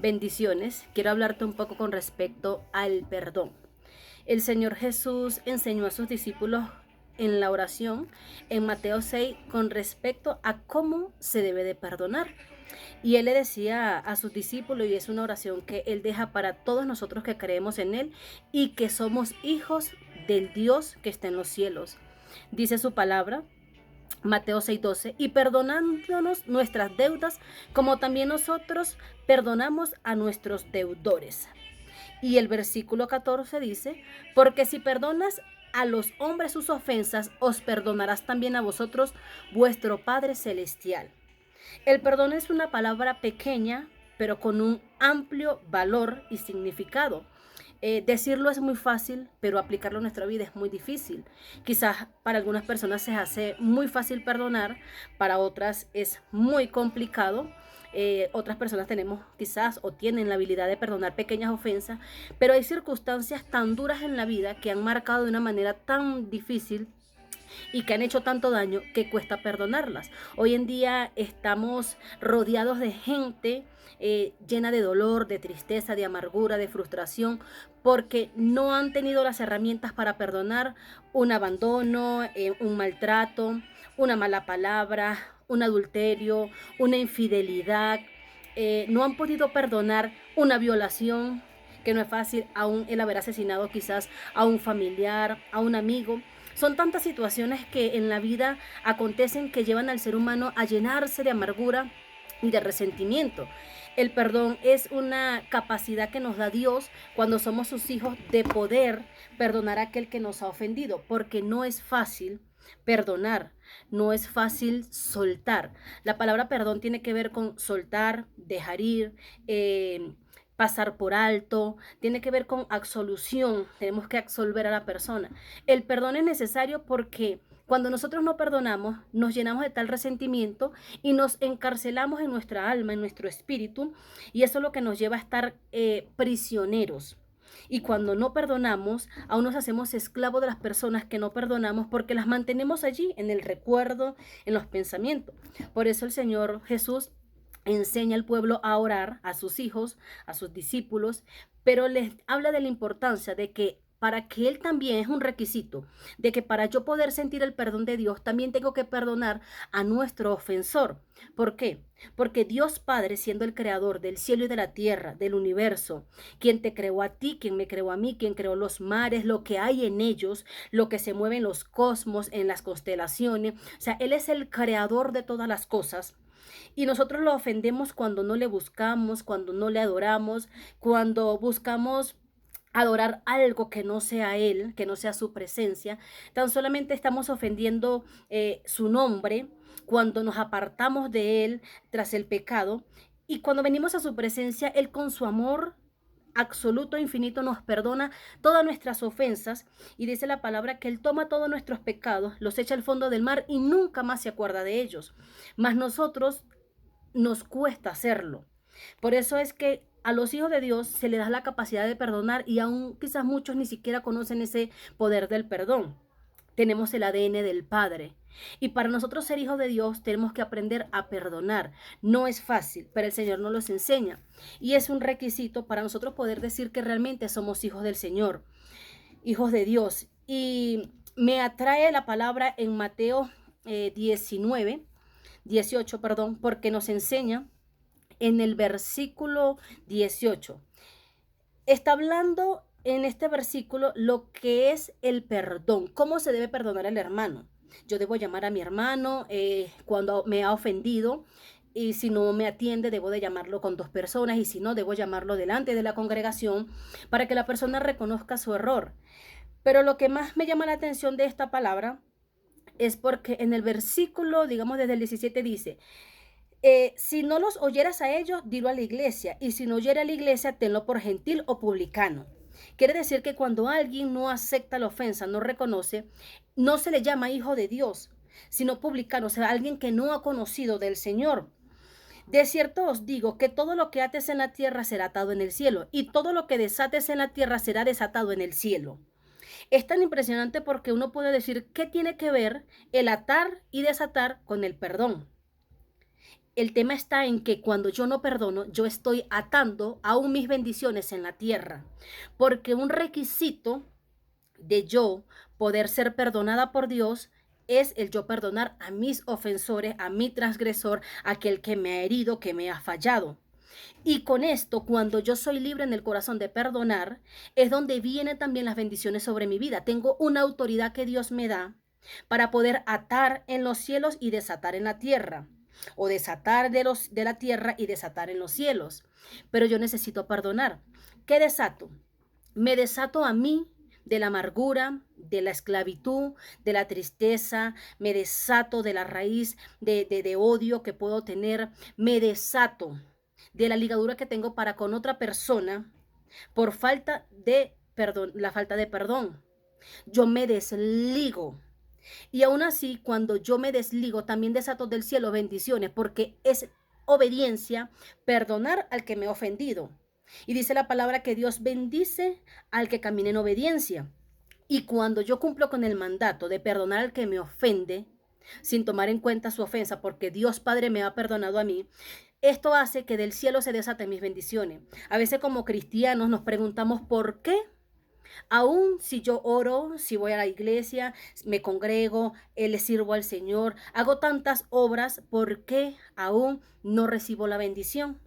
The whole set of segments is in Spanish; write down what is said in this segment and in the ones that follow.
Bendiciones. Quiero hablarte un poco con respecto al perdón. El Señor Jesús enseñó a sus discípulos en la oración en Mateo 6 con respecto a cómo se debe de perdonar. Y Él le decía a sus discípulos, y es una oración que Él deja para todos nosotros que creemos en Él y que somos hijos del Dios que está en los cielos. Dice su palabra, Mateo 6:12, y perdonándonos nuestras deudas, como también nosotros perdonamos a nuestros deudores. Y el versículo 14 dice, porque si perdonas a los hombres sus ofensas, os perdonarás también a vosotros vuestro Padre Celestial. El perdón es una palabra pequeña, pero con un amplio valor y significado. Decirlo es muy fácil, pero aplicarlo a nuestra vida es muy difícil. Quizás para algunas personas se hace muy fácil perdonar, para otras es muy complicado. Otras personas tenemos quizás o tienen la habilidad de perdonar pequeñas ofensas, pero hay circunstancias tan duras en la vida que han marcado de una manera tan difícil y que han hecho tanto daño que cuesta perdonarlas. Hoy en día estamos rodeados de gente llena de dolor, de tristeza, de amargura, de frustración, porque no han tenido las herramientas para perdonar un abandono, un maltrato, una mala palabra, un adulterio, una infidelidad. No han podido perdonar una violación, que no es fácil, aún el haber asesinado quizás a un familiar, a un amigo. Son tantas situaciones que en la vida acontecen que llevan al ser humano a llenarse de amargura y de resentimiento. El perdón es una capacidad que nos da Dios cuando somos sus hijos de poder perdonar a aquel que nos ha ofendido, porque no es fácil perdonar, no es fácil soltar. La palabra perdón tiene que ver con soltar, dejar ir, pasar por alto, tiene que ver con absolución, tenemos que absolver a la persona. El perdón es necesario porque cuando nosotros no perdonamos, nos llenamos de tal resentimiento y nos encarcelamos en nuestra alma, en nuestro espíritu, y eso es lo que nos lleva a estar prisioneros. Y cuando no perdonamos, aún nos hacemos esclavos de las personas que no perdonamos porque las mantenemos allí, en el recuerdo, en los pensamientos. Por eso el Señor Jesús enseña al pueblo a orar, a sus hijos, a sus discípulos, pero les habla de la importancia de que para que Él también es un requisito, de que para yo poder sentir el perdón de Dios, también tengo que perdonar a nuestro ofensor. ¿Por qué? Porque Dios Padre, siendo el creador del cielo y de la tierra, del universo, quien te creó a ti, quien me creó a mí, quien creó los mares, lo que hay en ellos, lo que se mueve en los cosmos, en las constelaciones, o sea, Él es el creador de todas las cosas. Y nosotros lo ofendemos cuando no le buscamos, cuando no le adoramos, cuando buscamos adorar algo que no sea Él, que no sea su presencia. Tan solamente estamos ofendiendo su nombre cuando nos apartamos de Él tras el pecado. Y cuando venimos a su presencia, Él con su amor absoluto e infinito nos perdona todas nuestras ofensas, y dice la palabra que Él toma todos nuestros pecados, los echa al fondo del mar y nunca más se acuerda de ellos. Mas nosotros nos cuesta hacerlo. Por eso es que a los hijos de Dios se les da la capacidad de perdonar, y aún quizás muchos ni siquiera conocen ese poder del perdón. Tenemos el ADN del Padre. Y para nosotros ser hijos de Dios tenemos que aprender a perdonar. No es fácil, pero el Señor nos los enseña. Y es un requisito para nosotros poder decir que realmente somos hijos del Señor, hijos de Dios. Y me atrae la palabra en Mateo 18, perdón, porque nos enseña en el versículo 18. Está hablando en este versículo lo que es el perdón, cómo se debe perdonar al hermano. Yo debo llamar a mi hermano cuando me ha ofendido, y si no me atiende debo de llamarlo con dos personas, y si no debo llamarlo delante de la congregación para que la persona reconozca su error. Pero lo que más me llama la atención de esta palabra es porque en el versículo, digamos desde el 17 dice, si no los oyeras a ellos, dilo a la iglesia, y si no oyera a la iglesia, tenlo por gentil o publicano. Quiere decir que cuando alguien no acepta la ofensa, no reconoce, no se le llama hijo de Dios, sino publicano, o sea, alguien que no ha conocido del Señor. De cierto os digo que todo lo que ates en la tierra será atado en el cielo, y todo lo que desates en la tierra será desatado en el cielo. Es tan impresionante porque uno puede decir, ¿qué tiene que ver el atar y desatar con el perdón? El tema está en que cuando yo no perdono, yo estoy atando aún mis bendiciones en la tierra, porque un requisito de yo poder ser perdonada por Dios es el yo perdonar a mis ofensores, a mi transgresor, a aquel que me ha herido, que me ha fallado. Y con esto, cuando yo soy libre en el corazón de perdonar, es donde vienen también las bendiciones sobre mi vida. Tengo una autoridad que Dios me da para poder atar en los cielos y desatar en la tierra, o desatar de la tierra y desatar en los cielos. Pero yo necesito perdonar. ¿Qué desato? Me desato a mí de la amargura, de la esclavitud, de la tristeza, me desato de la raíz de odio que puedo tener, me desato de la ligadura que tengo para con otra persona por falta de perdón, la falta de perdón. Yo me desligo. Y aún así, cuando yo me desligo, también desato del cielo bendiciones, porque es obediencia perdonar al que me ha ofendido. Y dice la palabra que Dios bendice al que camina en obediencia. Y cuando yo cumplo con el mandato de perdonar al que me ofende, sin tomar en cuenta su ofensa, porque Dios Padre me ha perdonado a mí, esto hace que del cielo se desaten mis bendiciones. A veces como cristianos nos preguntamos por qué. Aún si yo oro, si voy a la iglesia, me congrego, le sirvo al Señor, hago tantas obras, ¿por qué aún no recibo la bendición?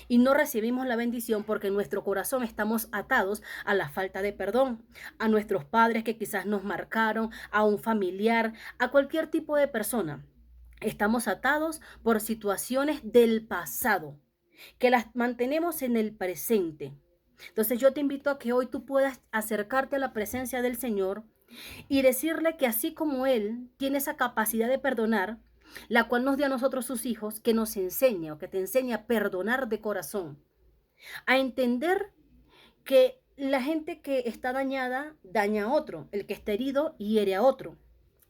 Y no recibimos la bendición porque en nuestro corazón estamos atados a la falta de perdón, a nuestros padres que quizás nos marcaron, a un familiar, a cualquier tipo de persona. Estamos atados por situaciones del pasado que las mantenemos en el presente. Entonces yo te invito a que hoy tú puedas acercarte a la presencia del Señor y decirle que así como Él tiene esa capacidad de perdonar, la cual nos dio a nosotros sus hijos, que nos enseña o que te enseña a perdonar de corazón, a entender que la gente que está dañada daña a otro, el que está herido hiere a otro.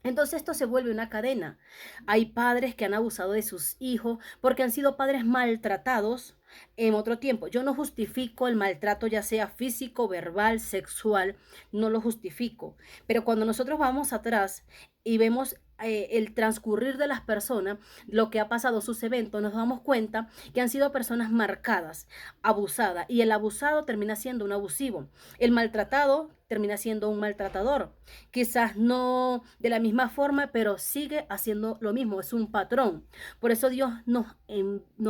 Entonces esto se vuelve una cadena. Hay padres que han abusado de sus hijos porque han sido padres maltratados en otro tiempo. Yo no justifico el maltrato, ya sea físico, verbal, sexual, no lo justifico. Pero cuando nosotros vamos atrás y vemos el transcurrir de las personas, lo que ha pasado, sus eventos, nos damos cuenta que han sido personas marcadas, abusadas, y el abusado termina siendo un abusivo. El maltratado termina siendo un maltratador. Quizás no de la misma forma, pero sigue haciendo lo mismo, es un patrón. Por eso Dios nos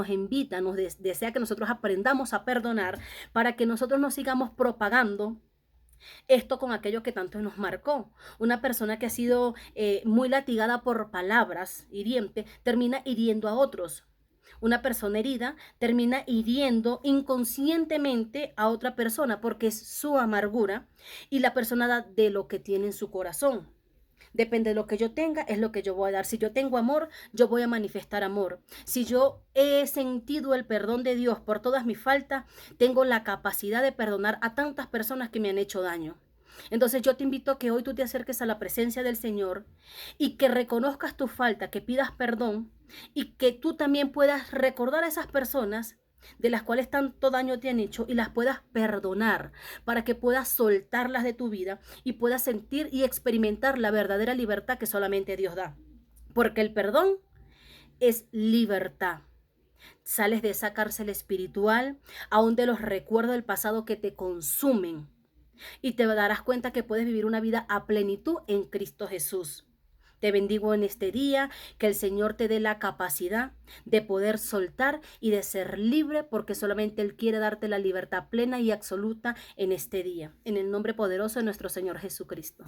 invita, nos desea que nosotros aprendamos a perdonar para que nosotros no sigamos propagando esto con aquello que tanto nos marcó. Una persona que ha sido muy latigada por palabras hirientes termina hiriendo a otros. Una persona herida termina hiriendo inconscientemente a otra persona porque es su amargura y la persona da de lo que tiene en su corazón. Depende de lo que yo tenga, es lo que yo voy a dar. Si yo tengo amor, yo voy a manifestar amor. Si yo he sentido el perdón de Dios por todas mis faltas, tengo la capacidad de perdonar a tantas personas que me han hecho daño. Entonces yo te invito a que hoy tú te acerques a la presencia del Señor y que reconozcas tu falta, que pidas perdón y que tú también puedas recordar a esas personas de las cuales tanto daño te han hecho y las puedas perdonar para que puedas soltarlas de tu vida y puedas sentir y experimentar la verdadera libertad que solamente Dios da. Porque el perdón es libertad. Sales de esa cárcel espiritual, aún de los recuerdos del pasado que te consumen, y te darás cuenta que puedes vivir una vida a plenitud en Cristo Jesús. Te bendigo en este día, que el Señor te dé la capacidad de poder soltar y de ser libre, porque solamente Él quiere darte la libertad plena y absoluta en este día. En el nombre poderoso de nuestro Señor Jesucristo.